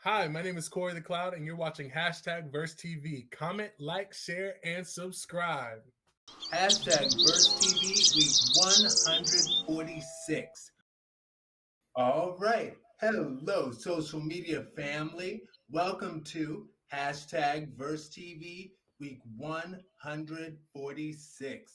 Hi, my name is Cory The Cloud, and you're watching hashtag Verse TV. Comment, like, share, and subscribe. Hashtag Verse TV week 146. All right. Hello, social media family. Welcome to hashtag Verse TV week 146.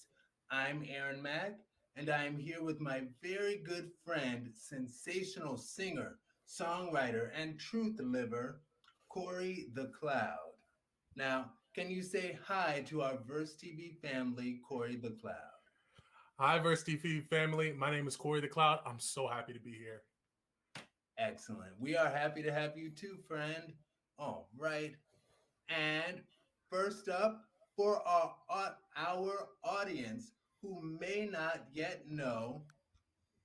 I'm Aaron Mack, and I am here with my very good friend, sensational singer, songwriter, and truth liver, Cory The Cloud. Now, can you say hi to our Verse TV family, Cory The Cloud? Hi, Verse TV family. My name is Cory The Cloud. I'm so happy to be here. Excellent. We are happy to have you too, friend. All right. And first up, for our audience who may not yet know,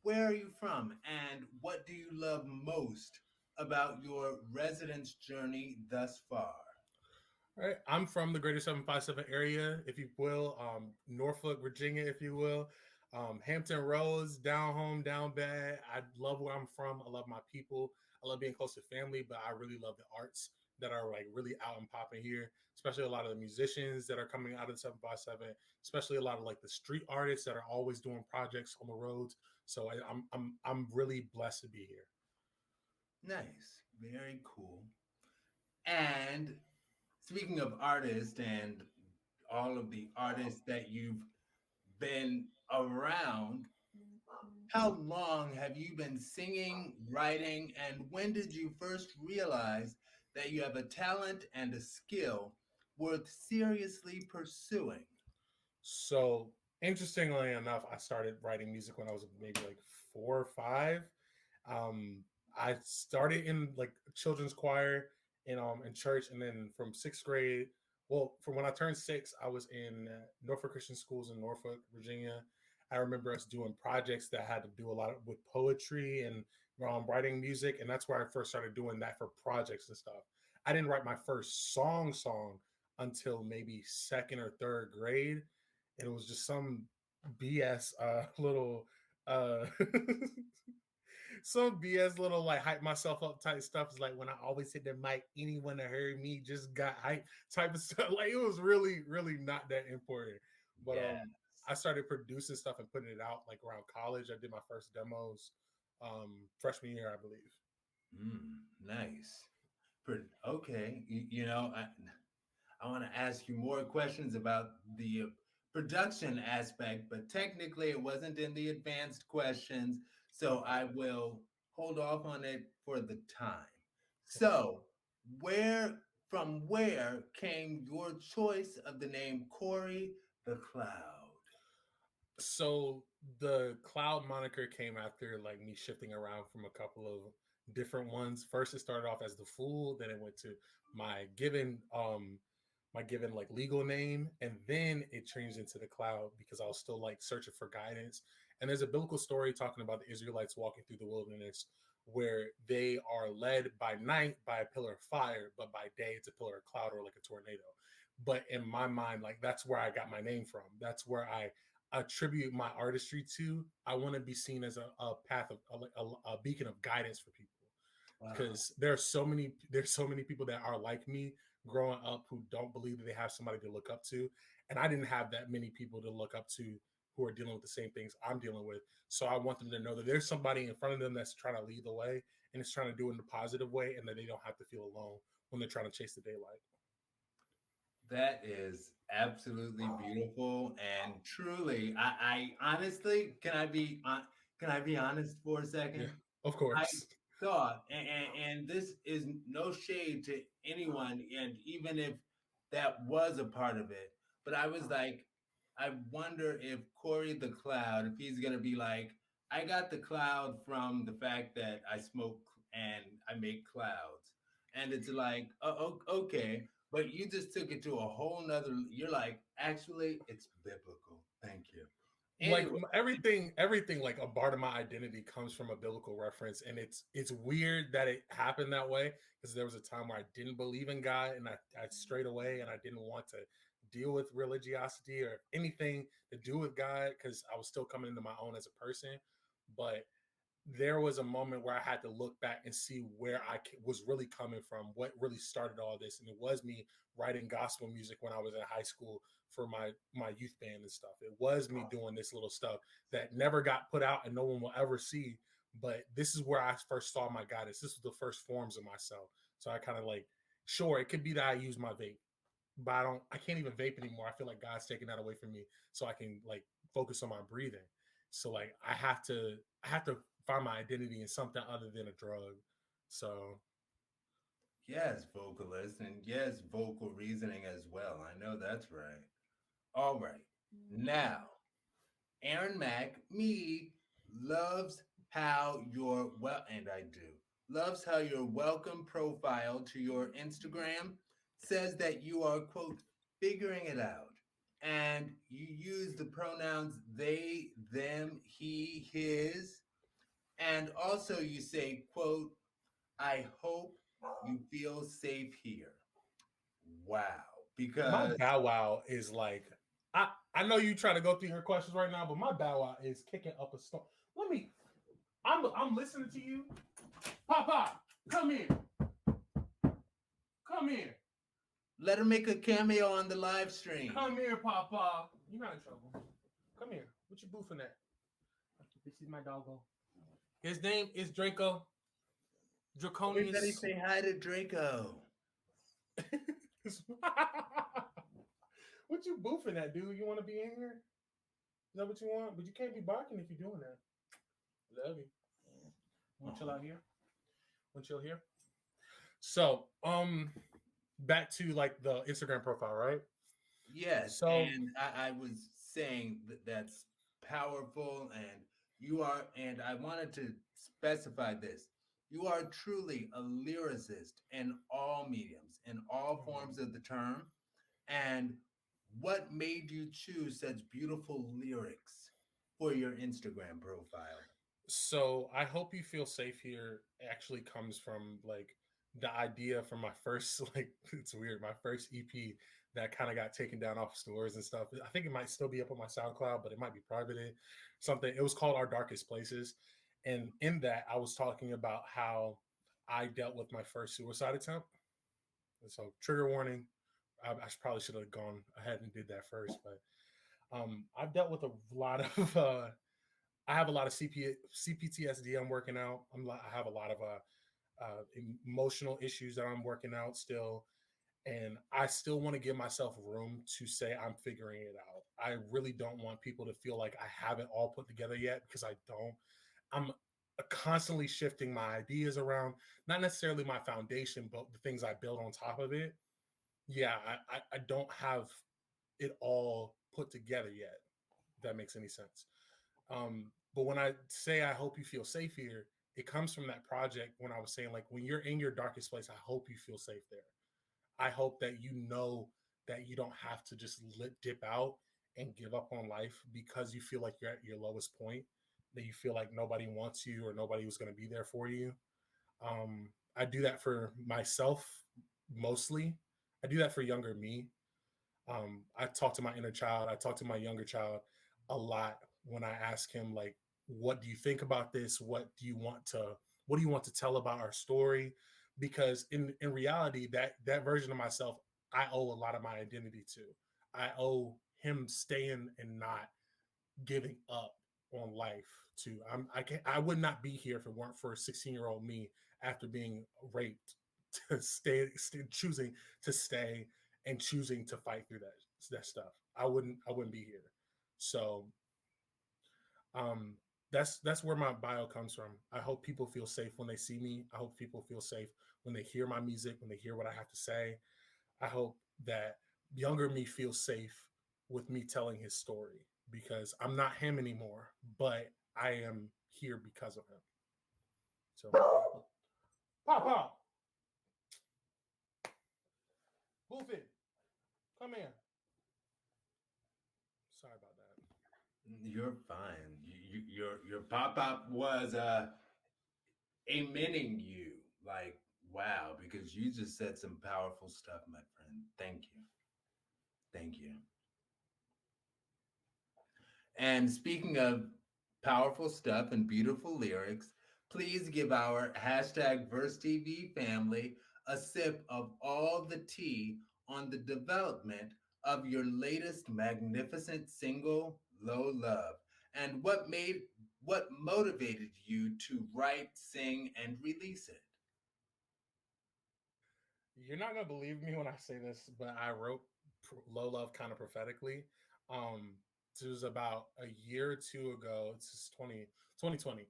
where are you from and what do you love most about your residence journey thus far? All right, I'm from the Greater 757 area, if you will, Norfolk, Virginia, if you will, Hampton Roads, down home, down bad. I love where I'm from. I love my people. I love being close to family, but I really love the arts that are like really out and popping here, especially a lot of the musicians that are coming out of the 757, especially a lot of like the street artists that are always doing projects on the roads. So I'm really blessed to be here. Nice. Very cool. And speaking of artists and all of the artists that you've been around, how long have you been singing, writing, and when did you first realize that you have a talent and a skill worth seriously pursuing? So interestingly enough, I started writing music when I was maybe like 4 or 5. Um, I started in like children's choir in church, and then from sixth grade. Well, from when I turned 6, I was in Norfolk Christian Schools in Norfolk, Virginia. I remember us doing projects that had to do a lot with poetry and writing music, and that's where I first started doing that for projects and stuff. I didn't write my first song until maybe second or third grade, and it was just some BS little uh some BS little like hype myself up type stuff. Is like when I always hit the mic, anyone that heard me just got hype type of stuff. Like it was really not that important. But Yes. I started producing stuff and putting it out like around college. I did my first demos freshman year, I believe. Nice. Okay. I want to ask you more questions about the production aspect, but technically it wasn't in the advanced questions, so I will hold off on it for the time. Okay. So, where came your choice of the name Cory the Cloud? So the cloud moniker came after like me shifting around from a couple of different ones. First it started off as the fool, then it went to my given like legal name, and then it changed into the cloud because I was still like searching for guidance. And there's a biblical story talking about the Israelites walking through the wilderness where they are led by night by a pillar of fire, but by day it's a pillar of cloud or like a tornado. But in my mind, like that's where I got my name from. That's where I attribute my artistry to. I want to be seen as a path of a beacon of guidance for people, Wow. because there's so many people that are like me growing up who don't believe that they have somebody to look up to, and I didn't have that many people to look up to who are dealing with the same things I'm dealing with. So I want them to know that there's somebody in front of them that's trying to lead the way, and it's trying to do it in a positive way, and that they don't have to feel alone when they're trying to chase the daylight. That is absolutely beautiful and truly, I honestly, can I be honest for a Yeah, second? of I course. thought, and this is no shade to anyone, and even if that was a part of it, but I was like, I wonder if Cory the Cloud, if he's gonna be like, I got the cloud from the fact that I smoke and I make clouds, and it's like, okay, but you just took it to a whole nother. You're like, actually, it's biblical. Thank you. Like Anyway, everything like a part of my identity comes from a biblical reference, and it's weird that it happened that way, because there was a time where I didn't believe in God, and I strayed away, and I didn't want to deal with religiosity or anything to do with God because I was still coming into my own as a person. But there was a moment where I had to look back and see where was really coming from, what really started all this, and it was me writing gospel music when I was in high school for my youth band and stuff. It was me doing this little stuff that never got put out and no one will ever see. But this is where I first saw my guidance. This was the first forms of myself. So I kind of like, sure, it could be that I use my vape, but I can't even vape anymore. I feel like God's taking that away from me, so I can like focus on my breathing. So like I have to find my identity in something other than a drug. So Yes, vocalist, and yes, vocal reasoning as well. I know that's right. All right. Now, Aaron Mack, me, loves how your well, and I do, loves how your welcome profile to your Instagram says that you are, quote, figuring it out. And you use the pronouns they, them, he, his. And also you say, quote, I hope you feel safe here. Wow. my Because bow wow is like I know you trying to go through your questions right now, but my bow wow is kicking up a storm. Let me. I'm listening to you. Papa, come here. Come here. let her make a cameo on the live stream. Come here, Papa. You're not in trouble. Come here. What you boofing at? This is my doggo. His name is Draco. Everybody Draconius. say hi to Draco. What you boofing at, dude? You want to be in here? Is that what you want? But you can't be barking if you're doing that. Love you. Want to chill out here? Want to chill here? So, back to like the Instagram profile, right? Yes, So, and I was saying that that's powerful, and you are, and I wanted to specify this. You are truly a lyricist in all mediums, in all forms of the term. And what made you choose such beautiful lyrics for your Instagram profile? so I hope you feel safe here. Actually, comes from like the idea from my first like it's weird my first EP that kind of got taken down off stores and stuff. I think it might still be up on my SoundCloud, but it might be privated. Something. It was called Our Darkest Places, and in that I was talking about how I dealt with my first suicide attempt. And so, trigger warning. I probably should have gone ahead and did that first, but I've dealt with a lot of I have a lot of CPTSD I'm working out. I have a lot of emotional issues that I'm working out still. And I still want to give myself room to say I'm figuring it out. I really don't want people to feel like I have it all put together yet because I don't. I'm constantly shifting my ideas around, not necessarily my foundation, but the things I build on top of it. Yeah, I don't have it all put together yet, if that makes any sense. But when I say I hope you feel safe here, it comes from that project when I was saying, like, when you're in your darkest place, I hope you feel safe there. I hope that you know that you don't have to just dip out and give up on life because you feel like you're at your lowest point, that you feel like nobody wants you or nobody was going to be there for you. I do that for myself mostly. I do that for younger me. I talk to my inner child. I talk to my younger child a lot when I ask him like, "What do you think about this? What do you want to tell about our story?" Because in reality, that version of myself, I owe a lot of my identity to. I owe him staying and not giving up on life to. I would not be here if it weren't for 16-year-old me after being raped to choosing to stay and choosing to fight through that stuff. I wouldn't be here. So um that's where my bio comes from. I hope people feel safe when they see me. I hope people feel safe when they hear my music, when they hear what I have to say. I hope that younger me feels safe with me telling his story because I'm not him anymore, but I am here because of him. So, pop, pop, move it, come here. Sorry about that. You're fine. Your pop up was amening you. Like, wow, because you just said some powerful stuff, my friend. Thank you. Thank you. And speaking of powerful stuff and beautiful lyrics, please give our hashtag VerseTV family a sip of all the tea on the development of your latest magnificent single, Low Love, and what motivated you to write, sing, and release it. You're not gonna believe me when I say this, but I wrote "Low Love" kind of prophetically. Um, it was about a year or two ago. It's just 2020.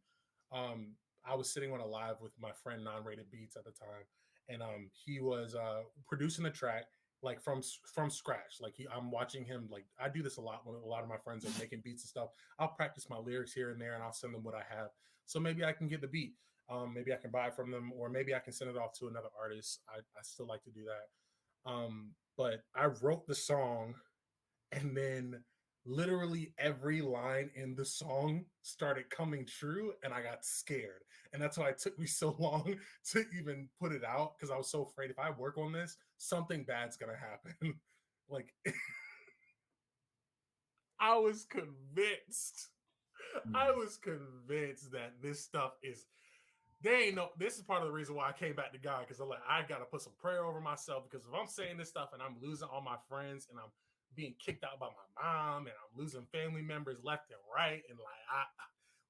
I was sitting on a live with my friend Non-Rated Beats at the time, and he was producing a track like from scratch. Like I'm watching him. Like I do this a lot when a lot of my friends are making beats and stuff. I'll practice my lyrics here and there, and I'll send them what I have. So maybe I can get the beat. Maybe I can buy it from them, or maybe I can send it off to another artist. I still like to do that. But I wrote the song, and then literally every line in the song started coming true, and I got scared. And that's why it took me so long to even put it out, because I was so afraid if I work on this, something bad's gonna happen. Like I was convinced. I Mm. was convinced that this stuff is they ain't no this is part of the reason why I came back to God, because I'm like, I gotta put some prayer over myself, because if I'm saying this stuff and I'm losing all my friends and I'm being kicked out by my mom and I'm losing family members left and right, and like I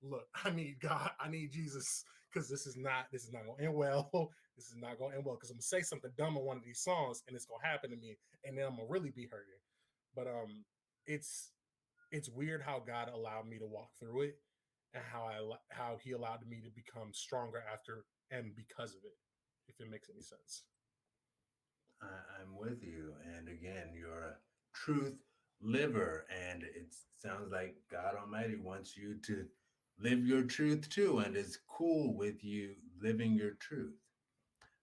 look, I need God, I need Jesus, because this is not gonna end well. This is not gonna end well, because I'm gonna say something dumb in one of these songs and it's gonna happen to me, and then I'm gonna really be hurting. But it's it's weird how God allowed me to walk through it, and how He allowed me to become stronger after and because of it. If it makes any sense. I'm with you. And again, you're a truth liver, and it sounds like God Almighty wants you to live your truth too, and is cool with you living your truth,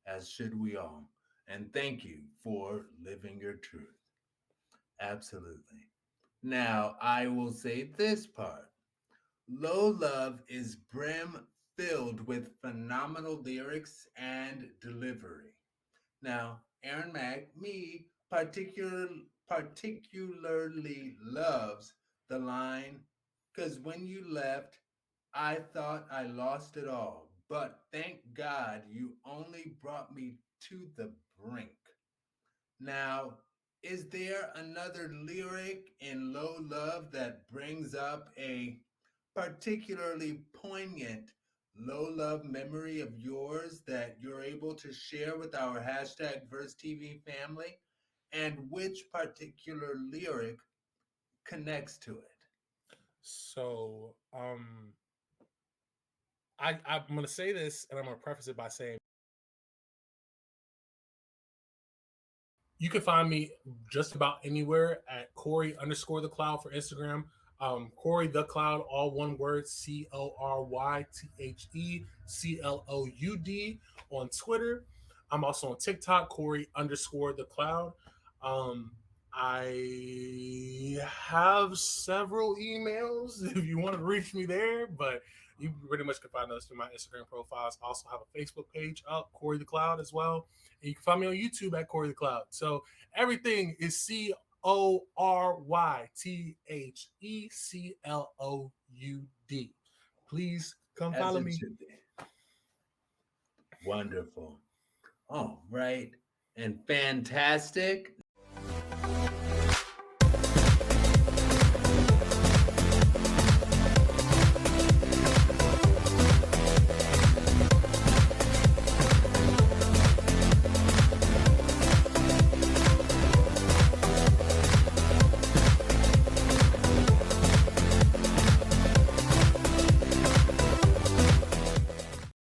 as should we all. And thank you for living your truth. Absolutely. Now, I will say this part: Low Love is brim filled with phenomenal lyrics and delivery. Now, Aaron Mack, me particularly loves the line, because when you left, I thought I lost it all. But thank God you only brought me to the brink. Now, is there another lyric in Low Love that brings up a particularly poignant low love memory of yours that you're able to share with our hashtag VerseTV family? And which particular lyric connects to it? So I'm gonna say this, and I'm gonna preface it by saying you can find me just about anywhere at Cory underscore the cloud for Instagram. Cory the Cloud, all one word, CoryTheCloud on Twitter. I'm also on TikTok, Cory underscore the cloud. Um, I have several emails if you want to reach me there, but you pretty much can find those through my Instagram profiles. I also have a Facebook page up, Cory the Cloud as well. And you can find me on YouTube at Cory the Cloud. So everything is CoryTheCloud. Please come As follow it me. should be. Wonderful. All right. And fantastic.